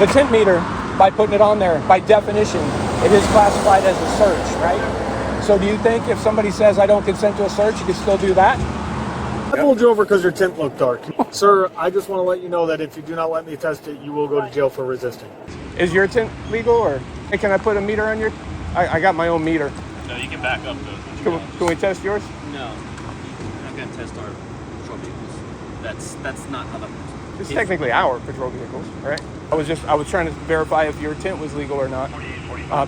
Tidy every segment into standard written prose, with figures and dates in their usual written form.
The tint meter, by putting it on there, by definition, it is classified as a search, right? So do you think if somebody says, I don't consent to a search, you can still do that? I pulled you over because your tint looked dark. Sir, I just want to let you know that if you do not let me test it, you will go to jail for resisting. Is your tint legal, or hey, can I put a meter on your? I got my own meter. No, you can back up though. Can we test yours? No, we're not gonna test our patrol vehicles. That's not how that works. It's technically our patrol vehicles, right? I was trying to verify if your tint was legal or not.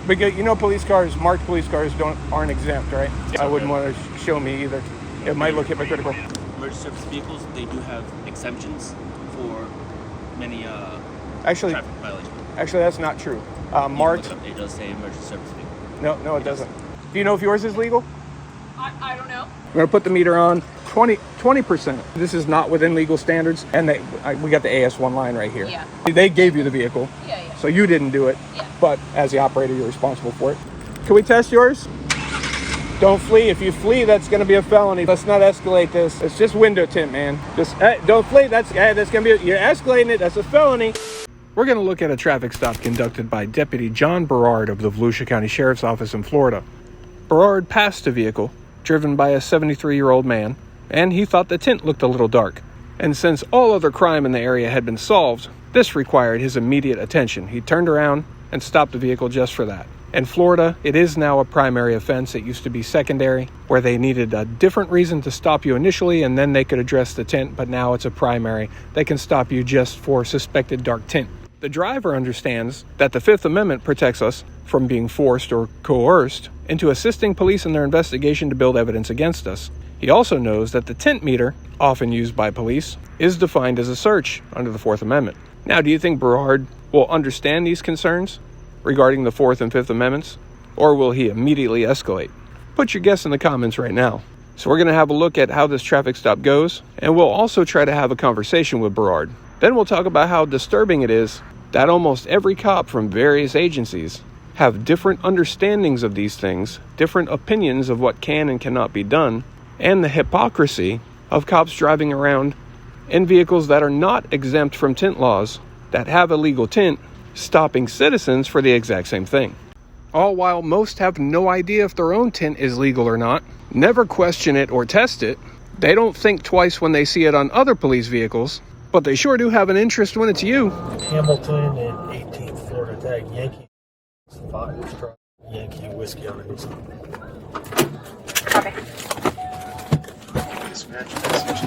Because police cars, marked police cars aren't exempt, right? I wouldn't want to show me either. It might look hypocritical. Emergency service vehicles, they do have exemptions for many Actually, traffic violations. Actually, that's not true. Marked. It does say emergency service vehicle. No, it doesn't. Do you know if yours is legal? I don't know. We're gonna put the meter on 20%. This is not within legal standards, and we got the AS1 line right here. Yeah. They gave you the vehicle, Yeah. so you didn't do it. Yeah. But as the operator, you're responsible for it. Can we test yours? Don't flee. If you flee, that's going to be a felony. Let's not escalate this. It's just window tint, man. Just don't flee. That's going to be. You're escalating it. That's a felony. We're going to look at a traffic stop conducted by Deputy John Berard of the Volusia County Sheriffs Office in Florida. Berard passed a vehicle driven by a 73-year-old man, and he thought the tint looked a little dark. And since all other crime in the area had been solved, this required his immediate attention. He turned around and stopped the vehicle just for that. In Florida, it is now a primary offense. It used to be secondary, where they needed a different reason to stop you initially, and then they could address the tint, but now it's a primary. They can stop you just for suspected dark tint. The driver understands that the Fifth Amendment protects us from being forced or coerced into assisting police in their investigation to build evidence against us. He also knows that the tint meter, often used by police, is defined as a search under the Fourth Amendment. Now, do you think Berard will understand these concerns regarding the Fourth and Fifth Amendments, or will he immediately escalate? Put your guess in the comments right now. So we're going to have a look at how this traffic stop goes, and we'll also try to have a conversation with Berard. Then we'll talk about how disturbing it is that almost every cop from various agencies have different understandings of these things, different opinions of what can and cannot be done, and the hypocrisy of cops driving around in vehicles that are not exempt from tint laws, that have illegal tint, stopping citizens for the exact same thing. All while most have no idea if their own tint is legal or not, never question it or test it. They don't think twice when they see it on other police vehicles, but they sure do have an interest when it's you. Hamilton and 18th Florida tag, Yankee 5 truck, Yankee whiskey on it. Copy. Dispatch message.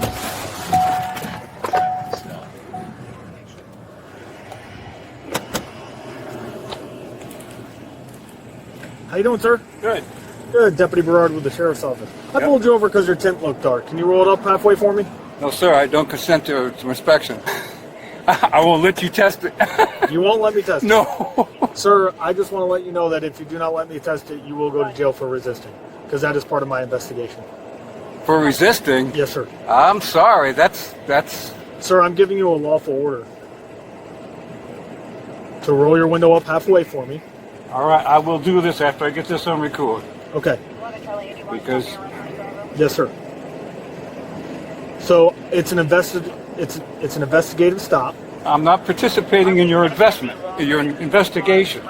How you doing, sir? Good. Good, Deputy Berard with the Sheriff's Office. I pulled you over because your tint looked dark. Can you roll it up halfway for me? No, sir, I don't consent to inspection. I won't let you test it. You won't let me test it? No. Sir, I just want to let you know that if you do not let me test it, you will go to jail for resisting, because that is part of my investigation. For resisting? Yes, sir. I'm sorry, that's... Sir, I'm giving you a lawful order to roll your window up halfway for me. All right, I will do this after I get this on record. Okay. Because... Yes, sir. So it's an investigative stop. I'm not participating in your investigation.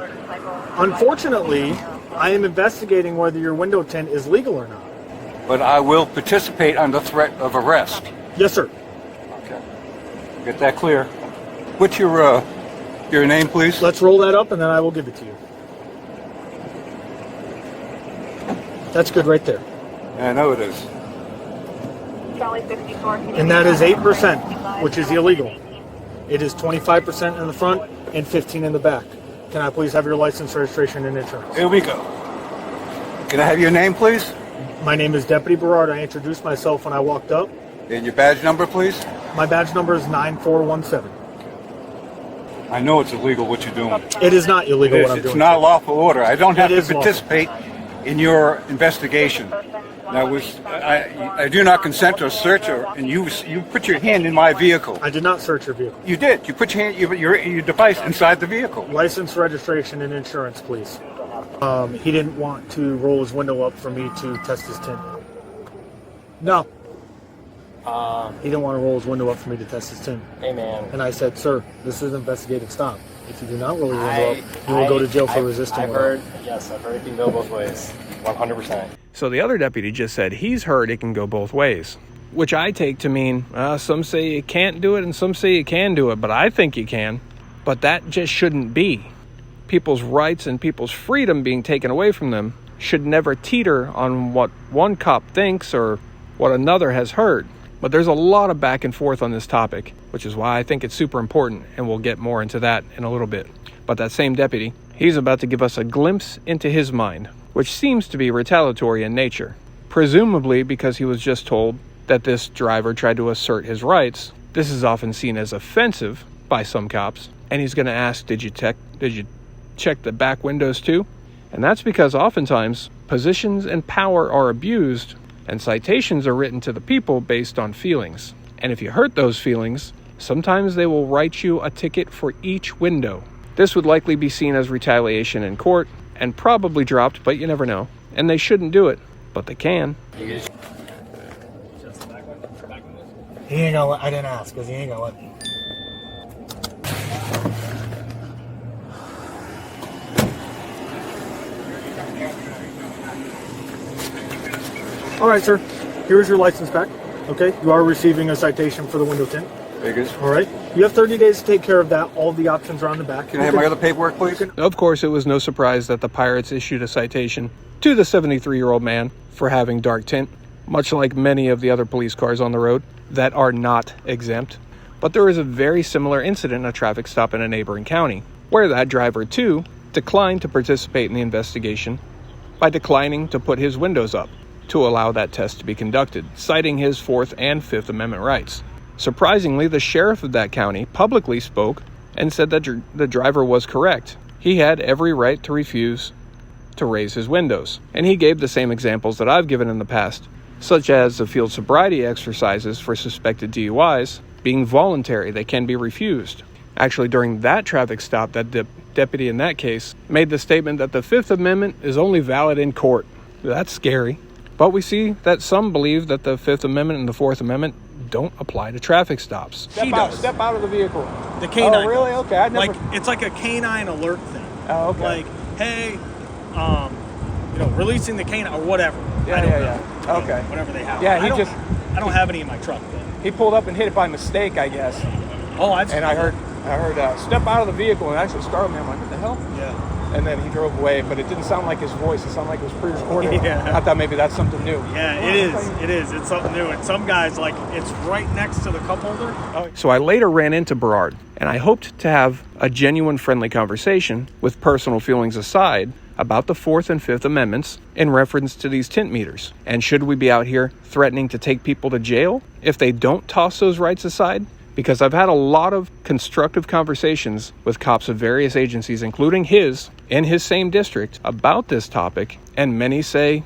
Unfortunately, I am investigating whether your window tint is legal or not. But I will participate under threat of arrest. Yes, sir. Okay. Get that clear. What's your name, please? Let's roll that up and then I will give it to you. That's good right there. I know it is. And that is 8%, which is illegal. It is 25% in the front and 15% in the back. Can I please have your license, registration, and insurance? Here we go. Can I have your name, please? My name is Deputy Berard. I introduced myself when I walked up. And your badge number, please? My badge number is 9417. I know it's illegal what you're doing. It is not illegal what I'm doing. It's not a lawful order. I don't have It to is lawful. participate in your investigation. Now, I do not consent to a search, and you put your hand in my vehicle. I did not search your vehicle. You did. You put your device inside the vehicle. License, registration, and insurance, please. He didn't want to roll his window up for me to test his tint. No. He didn't want to roll his window up for me to test his tint. Hey, man. And I said, sir, this is an investigative stop. If you do not roll your window up, you will go to jail for resisting. I've heard it can go both ways, 100%. So the other deputy just said he's heard it can go both ways, which I take to mean some say you can't do it and some say you can do it, but I think you can. But that just shouldn't be. People's rights and people's freedom being taken away from them should never teeter on what one cop thinks or what another has heard. But there's a lot of back and forth on this topic, which is why I think it's super important, and we'll get more into that in a little bit. But that same deputy, he's about to give us a glimpse into his mind, which seems to be retaliatory in nature. Presumably because he was just told that this driver tried to assert his rights. This is often seen as offensive by some cops, and he's going to ask, did you check the back windows too? And that's because oftentimes positions and power are abused and citations are written to the people based on feelings. And if you hurt those feelings, sometimes they will write you a ticket for each window. This would likely be seen as retaliation in court and probably dropped, but you never know. And they shouldn't do it, but they can. He ain't gonna let, I didn't ask because he ain't gonna let me. All right, sir. Here's your license back. Okay, you are receiving a citation for the window tint. Very good. All right, you have 30 days to take care of that. All the options are on the back. Can I have my other paperwork, please? Of course, it was no surprise that the Pirates issued a citation to the 73-year-old man for having dark tint, much like many of the other police cars on the road that are not exempt. But there was a very similar incident in a traffic stop in a neighboring county, where that driver, too, declined to participate in the investigation by declining to put his windows up to allow that test to be conducted, citing his Fourth and Fifth Amendment rights. Surprisingly, the sheriff of that county publicly spoke and said that the driver was correct. He had every right to refuse to raise his windows. And he gave the same examples that I've given in the past, such as the field sobriety exercises for suspected DUIs being voluntary. They can be refused. Actually, during that traffic stop, that deputy in that case made the statement that the Fifth Amendment is only valid in court. That's scary. But we see that some believe that the Fifth Amendment and the Fourth Amendment don't apply to traffic stops. Step out of the vehicle. The canine. Oh, really? Okay. I never... It's like a canine alert thing. Oh, okay. Like, hey, releasing the canine or whatever. Yeah. Okay. Whatever they have. Yeah, I don't have any in my truck. But. He pulled up and hit it by mistake, I guess. Oh, I've seen And I heard step out of the vehicle, and actually startled me. I'm like, what the hell? Yeah. And then he drove away, but it didn't sound like his voice. It sounded like it was pre-recorded. Yeah. I thought maybe that's something new. Yeah, it is. It's something new. And some guys, it's right next to the cup holder. Oh. So I later ran into Berard, and I hoped to have a genuine friendly conversation, with personal feelings aside, about the Fourth and Fifth Amendments in reference to these tint meters. And should we be out here threatening to take people to jail if they don't toss those rights aside? Because I've had a lot of constructive conversations with cops of various agencies, including his, in his same district, about this topic, and many say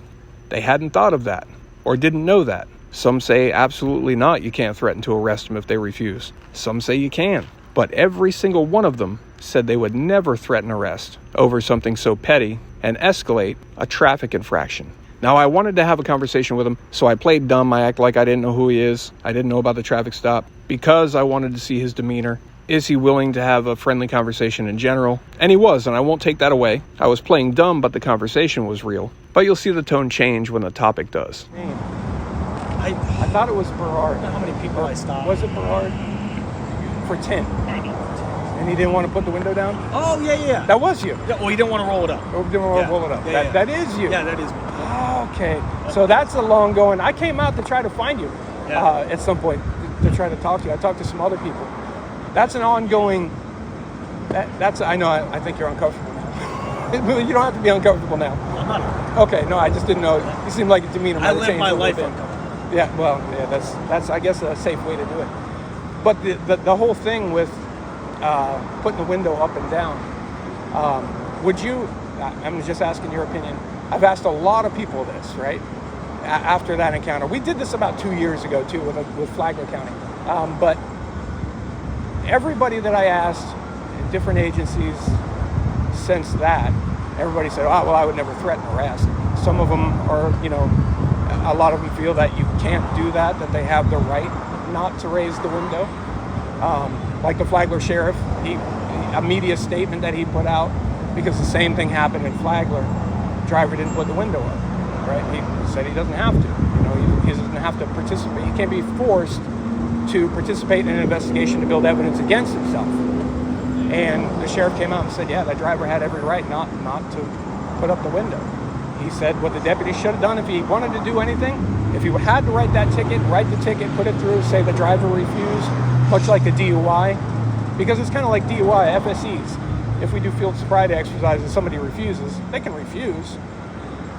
they hadn't thought of that or didn't know that. Some say absolutely not, you can't threaten to arrest them if they refuse. Some say you can. But every single one of them said they would never threaten arrest over something so petty and escalate a traffic infraction. Now, I wanted to have a conversation with him, so I played dumb. I act like I didn't know who he is. I didn't know about the traffic stop because I wanted to see his demeanor. Is he willing to have a friendly conversation in general? And he was, and I won't take that away. I was playing dumb, but the conversation was real. But you'll see the tone change when the topic does. I thought it was Berard. I don't know how many people I stopped. Was it Berard? For tint. And he didn't want to put the window down? Oh, yeah. That was you. Yeah, well, he didn't want to roll it up. Or didn't want to roll it up. Yeah, That is you. Yeah, that is me. Oh, okay. So that's a long going. I came out to try to find you at some point to try to talk to you. I talked to some other people. That's an ongoing. I know. I think you're uncomfortable now. You don't have to be uncomfortable now. I'm not. Okay. No, I just didn't know. You seemed like your demeanor might have changed I live my a little life bit. uncomfortable. Yeah. Well. Yeah. That's. I guess a safe way to do it. But the whole thing with putting the window up and down. Would you? I'm just asking your opinion. I've asked a lot of people this, right? After that encounter, we did this about 2 years ago too with Flagler County. But everybody that I asked in different agencies since that, everybody said, "Oh, well, I would never threaten arrest." Some of them are, a lot of them feel that you can't do that they have the right not to raise the window. Like the Flagler sheriff, a media statement that he put out, because the same thing happened in Flagler. Driver didn't put the window up, right? He said he doesn't have to. You know, he doesn't have to participate. He can't be forced to participate in an investigation to build evidence against himself. And the sheriff came out and said, yeah, that driver had every right not to put up the window. He said what the deputy should have done if he wanted to do anything, if he had to write that ticket, write the ticket, put it through, say the driver refused, much like a DUI, because it's kind of like DUI, FSEs. If we do field sobriety exercises and somebody refuses, they can refuse,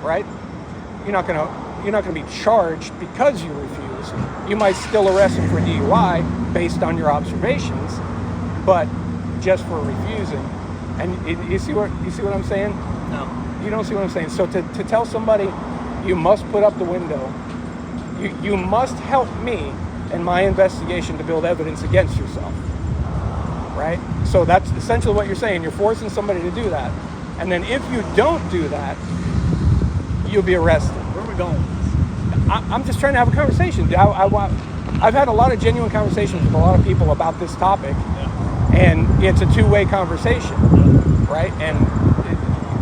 right? You're not gonna be charged because you refuse. You might still arrest them for DUI based on your observations, but just for refusing. And you see what I'm saying? No. You don't see what I'm saying. So to tell somebody you must put up the window, you must help me in my investigation to build evidence against yourself, right? So that's essentially what you're saying. You're forcing somebody to do that. And then if you don't do that, you'll be arrested. Where are we going? I'm just trying to have a conversation. I've had a lot of genuine conversations with a lot of people about this topic, and it's a two-way conversation, right? And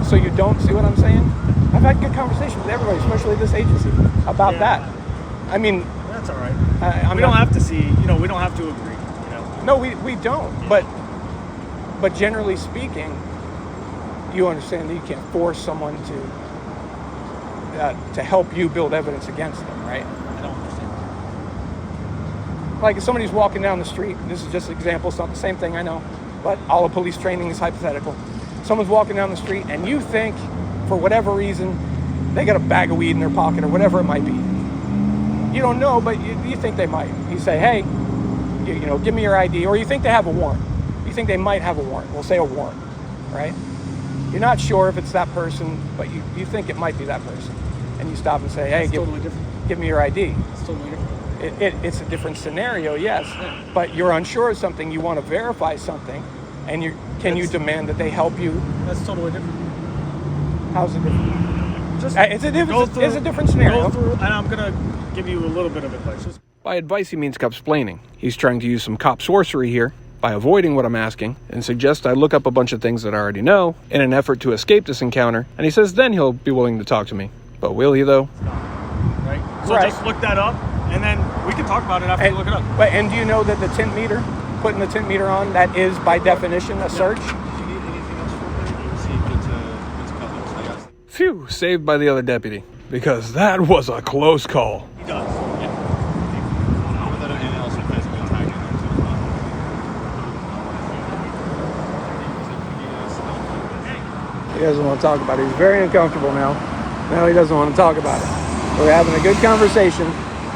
so you don't see what I'm saying? I've had good conversations with everybody, especially this agency, about that. I mean, that's all right. We don't have to see, we don't have to agree, No, we don't. But generally speaking, you understand that you can't force someone to help you build evidence against them, right? I don't understand. Like if somebody's walking down the street, this is just an example, it's not the same thing, I know, but all of police training is hypothetical. Someone's walking down the street and you think, for whatever reason, they got a bag of weed in their pocket or whatever it might be. You don't know, but you think they might. You say, hey, give me your ID, or you think they have a warrant. You think they might have a warrant. We'll say a warrant, right? You're not sure if it's that person, but you think it might be that person. And you stop and say, hey, give me your ID. It's totally different. It's a different scenario, yes, but you're unsure of something, you want to verify something, and can you demand that they help you? That's totally different. How's it different? It's a different scenario. Go through, and I'm going to give you a little bit of advice. By advice, he means cop-splaining. He's trying to use some cop sorcery here by avoiding what I'm asking and suggests I look up a bunch of things that I already know in an effort to escape this encounter, and he says then he'll be willing to talk to me. But will he, though? Right? So just look that up, and then we can talk about it after you look it up. And do you know that the tint meter, putting the tint meter on, that is by definition a search? Do you need anything else from me? Is he good to cover? Phew, saved by the other deputy, because that was a close call. He does. Yeah. Without anything else, if there's a good tag in there too. He doesn't want to talk about it. He's very uncomfortable now. Now he doesn't want to talk about it. We're having a good conversation,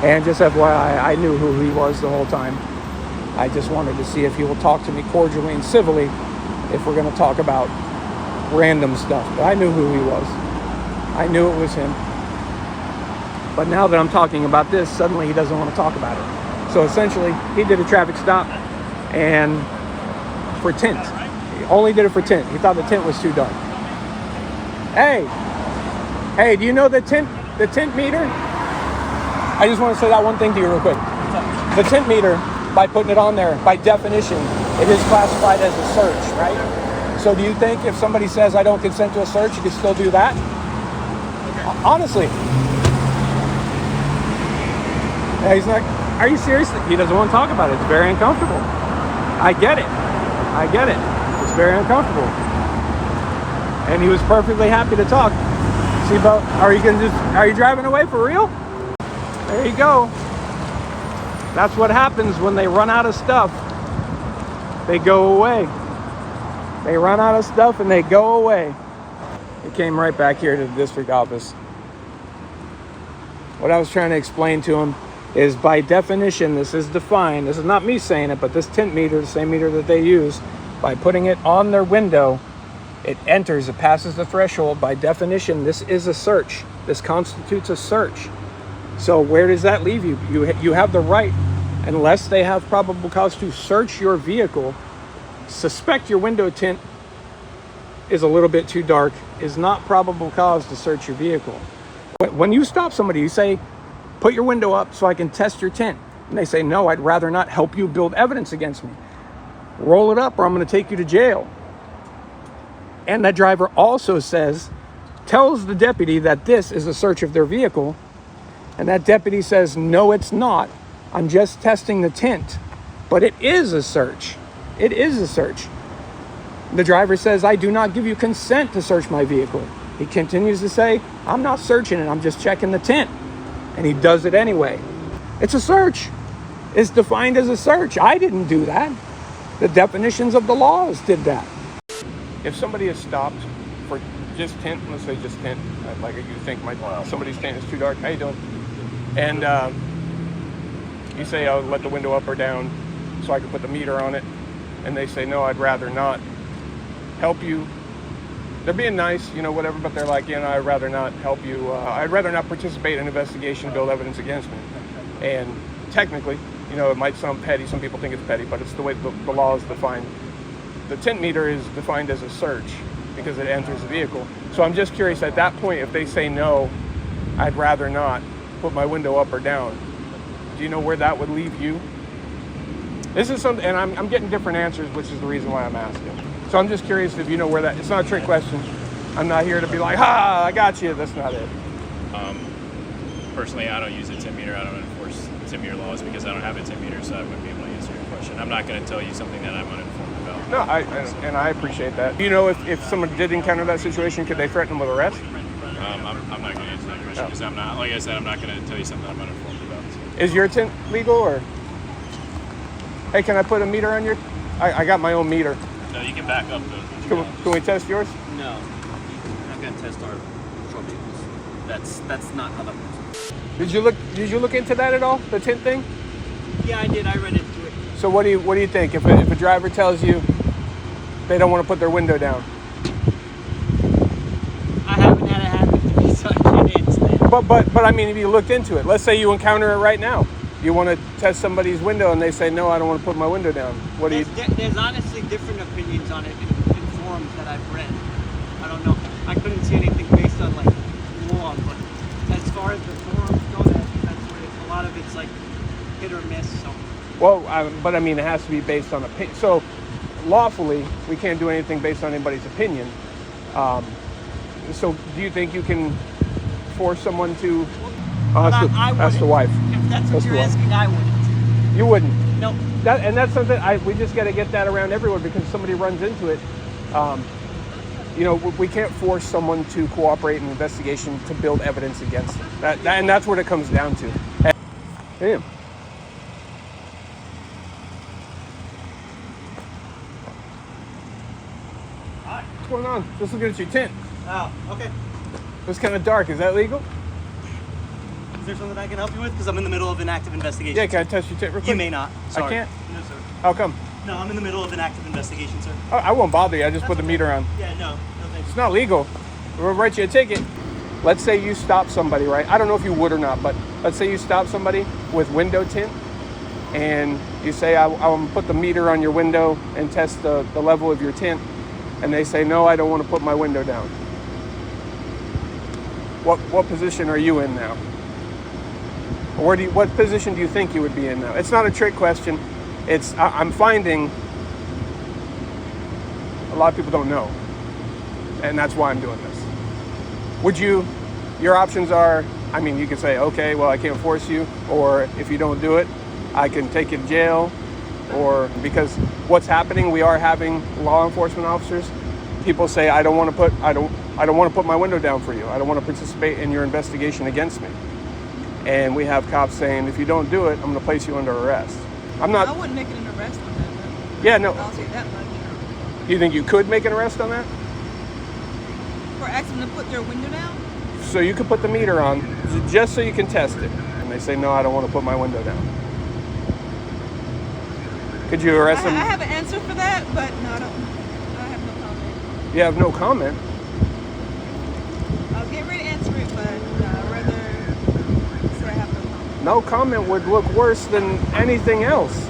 and just FYI, I knew who he was the whole time. I just wanted to see if he will talk to me cordially and civilly if we're going to talk about random stuff. But I knew who he was. I knew it was him. But now that I'm talking about this, suddenly he doesn't want to talk about it. So essentially, he did a traffic stop and for tint. He only did it for tint. He thought the tint was too dark. Hey, do you know the tint meter? I just want to say that one thing to you real quick. The tint meter, by putting it on there, by definition, it is classified as a search, right? So do you think if somebody says, I don't consent to a search, you can still do that? Honestly. Yeah, he's like, are you serious? He doesn't want to talk about it. It's very uncomfortable. I get it. It's very uncomfortable. And he was perfectly happy to talk. See, but are you driving away for real? There you go. That's what happens when they run out of stuff. They go away. They run out of stuff and they go away. He came right back here to the district office. What I was trying to explain to him is by definition, this is defined. This is not me saying it, but this tint meter, the same meter that they use, by putting it on their window, it enters, it passes the threshold. By definition, this is a search. This constitutes a search. So where does that leave you? You have the right, unless they have probable cause to search your vehicle, suspect your window tint is a little bit too dark, is not probable cause to search your vehicle. When you stop somebody, you say, put your window up so I can test your tint. And they say, no, I'd rather not help you build evidence against me. roll it up or I'm going to take you to jail. And that driver also tells the deputy that this is a search of their vehicle. And that deputy says, no, it's not. I'm just testing the tint. But it is a search. It is a search. The driver says, I do not give you consent to search my vehicle. He continues to say, I'm not searching it. I'm just checking the tint. And he does it anyway. It's a search. It's defined as a search. I didn't do that. The definitions of the laws did that. If somebody is stopped for just tint, let's say just tint, like you think somebody's tint is too dark, how you doing? And you say, I'll let the window up or down so I can put the meter on it. And they say, no, I'd rather not help you. They're being nice, whatever, but they're like, I'd rather not help you. I'd rather not participate in an investigation, build evidence against me. And technically, it might sound petty. Some people think it's petty, but it's the way the law is defined. The tint meter is defined as a search because it enters the vehicle. So I'm just curious, at that point, if they say no, I'd rather not put my window up or down, do you know where that would leave you? This is something, and I'm getting different answers, which is the reason why I'm asking. So I'm just curious if you know where that, it's not a trick question. I'm not here to be like, I got you. That's not it. Personally, I don't use a tint meter. I don't enforce tint meter laws because I don't have a tint meter, so I wouldn't be able to answer your question. I'm not going to tell you something that I'm uninformed about. No, I appreciate that. Do you know if someone did encounter that situation, could they threaten them with arrest? I'm not going to answer that question because I'm not, like I said, I'm not going to tell you something I'm uninformed about. Is your tint legal or? Hey, can I put a meter on your? I got my own meter. No, you can back up though. Can we test yours? No, I'm not gonna test our patrol vehicles. That's not how that works. Did you look into that at all? The tint thing? Yeah, I did. I read into it. So what do you think if a driver tells you they don't want to put their window down? I haven't had it happen to me, so I can't answer that. But I mean, if you looked into it, let's say you encounter it right now. You want to test somebody's window and they say, no, I don't want to put my window down. What do you? There's honestly different opinions on it in forums that I've read. I don't know. I couldn't see anything based on like law, but as far as the forums go, that's where a lot of it's like hit or miss. So. Well, but I mean, it has to be based on opinion. So lawfully, we can't do anything based on anybody's opinion. So do you think you can force someone to? Ask the wife. If that's what you're asking, I wouldn't. You wouldn't? No. That's something we just got to get that around everyone because somebody runs into it. We can't force someone to cooperate in an investigation to build evidence against them. And that's what it comes down to. Damn. What's going on? Just looking at your tint. Oh, okay. It's kind of dark. Is that legal? Is there something I can help you with? Because I'm in the middle of an active investigation. Yeah, can I test your tint real quick? You may not. Sorry. I can't? No, sir. How come? No, I'm in the middle of an active investigation, sir. I won't bother you. I just put the meter on. Yeah, no thanks. It's not legal. We'll write you a ticket. Let's say you stop somebody, right? I don't know if you would or not, but let's say you stop somebody with window tint and you say, I want to put the meter on your window and test the level of your tint. And they say, no, I don't want to put my window down. What position are you in now? Or what position do you think you would be in now? It's not a trick question. I'm finding a lot of people don't know. And that's why I'm doing this. Your options are, you can say, okay, well, I can't force you. Or if you don't do it, I can take you to jail. Or because what's happening, we are having law enforcement officers. People say, I don't want to put my window down for you. I don't want to participate in your investigation against me. And we have cops saying, if you don't do it, I'm going to place you under arrest. I wouldn't make it an arrest on that. Though. Yeah, no. I'll say that much. You think you could make an arrest on that? For asking them to put their window down? So you could put the meter on, just so you can test it. And they say, no, I don't want to put my window down. Could you arrest them? I have an answer for that, but no, I have no comment. You have no comment? I'll get ready to answer it, but I'd rather say I have no comment. No comment would look worse than anything else.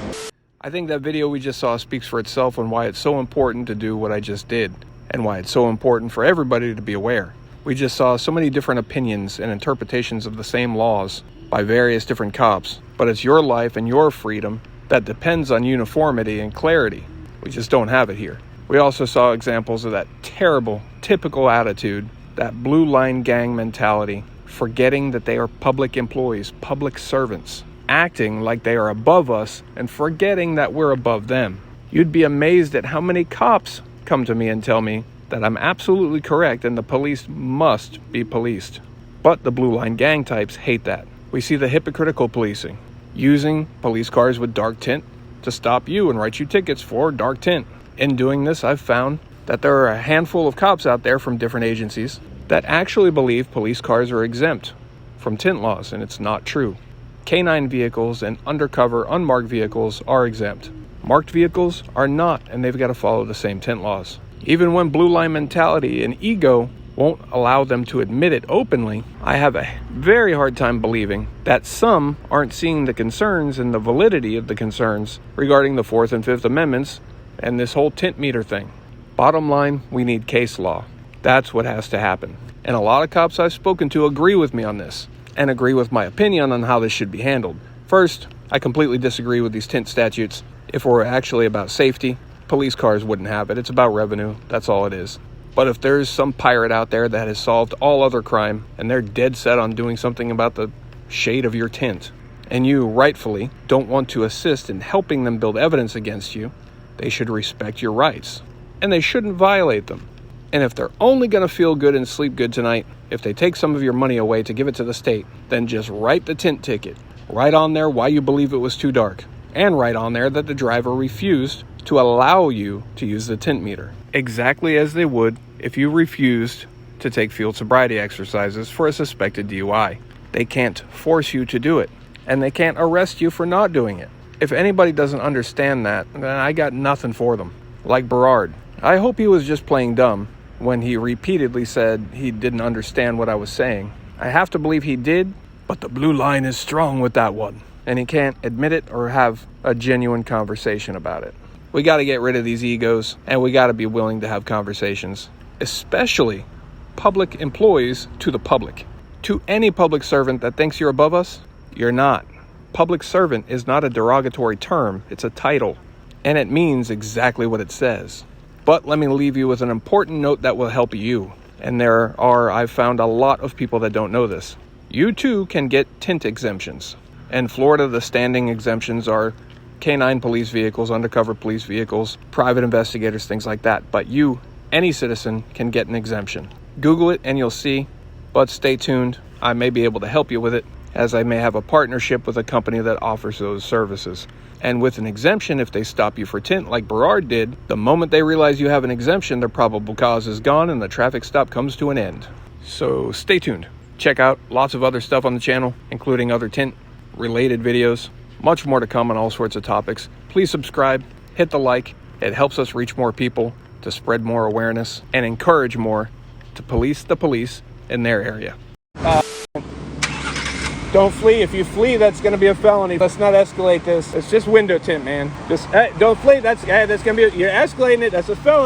I think that video we just saw speaks for itself on why it's so important to do what I just did and why it's so important for everybody to be aware. We just saw so many different opinions and interpretations of the same laws by various different cops, but it's your life and your freedom that depends on uniformity and clarity. We just don't have it here. We also saw examples of that terrible, typical attitude, that blue line gang mentality, forgetting that they are public employees, public servants, acting like they are above us and forgetting that we're above them. You'd be amazed at how many cops come to me and tell me that I'm absolutely correct and the police must be policed. But the blue line gang types hate that. We see the hypocritical policing, using police cars with dark tint to stop you and write you tickets for dark tint. In doing this, I've found that there are a handful of cops out there from different agencies that actually believe police cars are exempt from tint laws, and it's not true. Canine vehicles and undercover unmarked vehicles are exempt. Marked vehicles are not, and they've got to follow the same tint laws. Even when blue line mentality and ego won't allow them to admit it openly, I have a very hard time believing that some aren't seeing the concerns and the validity of the concerns regarding the 4th and 5th Amendments and this whole tint meter thing. Bottom line, we need case law. That's what has to happen. And a lot of cops I've spoken to agree with me on this and agree with my opinion on how this should be handled. First, I completely disagree with these tint statutes. If it were actually about safety, police cars wouldn't have it. It's about revenue. That's all it is. But if there's some pirate out there that has solved all other crime and they're dead set on doing something about the shade of your tint, and you rightfully don't want to assist in helping them build evidence against you, they should respect your rights. And they shouldn't violate them. And if they're only going to feel good and sleep good tonight, if they take some of your money away to give it to the state, then just write the tint ticket. Write on there why you believe it was too dark. And write on there that the driver refused to allow you to use the tint meter. Exactly as they would if you refused to take field sobriety exercises for a suspected DUI. They can't force you to do it. And they can't arrest you for not doing it. If anybody doesn't understand that, then I got nothing for them. Like Berard. I hope he was just playing dumb when he repeatedly said he didn't understand what I was saying. I have to believe he did, but the blue line is strong with that one. And he can't admit it or have a genuine conversation about it. We got to get rid of these egos, and we got to be willing to have conversations, especially public employees to the public. To any public servant that thinks you're above us, you're not. Public servant is not a derogatory term, it's a title, and it means exactly what it says. But let me leave you with an important note that will help you. And I've found a lot of people that don't know this. You too can get tint exemptions. In Florida, the standing exemptions are canine police vehicles, undercover police vehicles, private investigators, things like that. But you, any citizen, can get an exemption. Google it and you'll see. But stay tuned. I may be able to help you with it, as I may have a partnership with a company that offers those services. And with an exemption, if they stop you for tint like Berard did, the moment they realize you have an exemption, their probable cause is gone and the traffic stop comes to an end. So stay tuned. Check out lots of other stuff on the channel, including other tint related videos. Much more to come on all sorts of topics. Please subscribe, hit the like. It helps us reach more people, to spread more awareness, and encourage more to police the police in their area. Don't flee. If you flee, that's going to be a felony. Let's not escalate this. It's just window tint, man. Just don't flee. That's going to be, you're escalating it. That's a felony.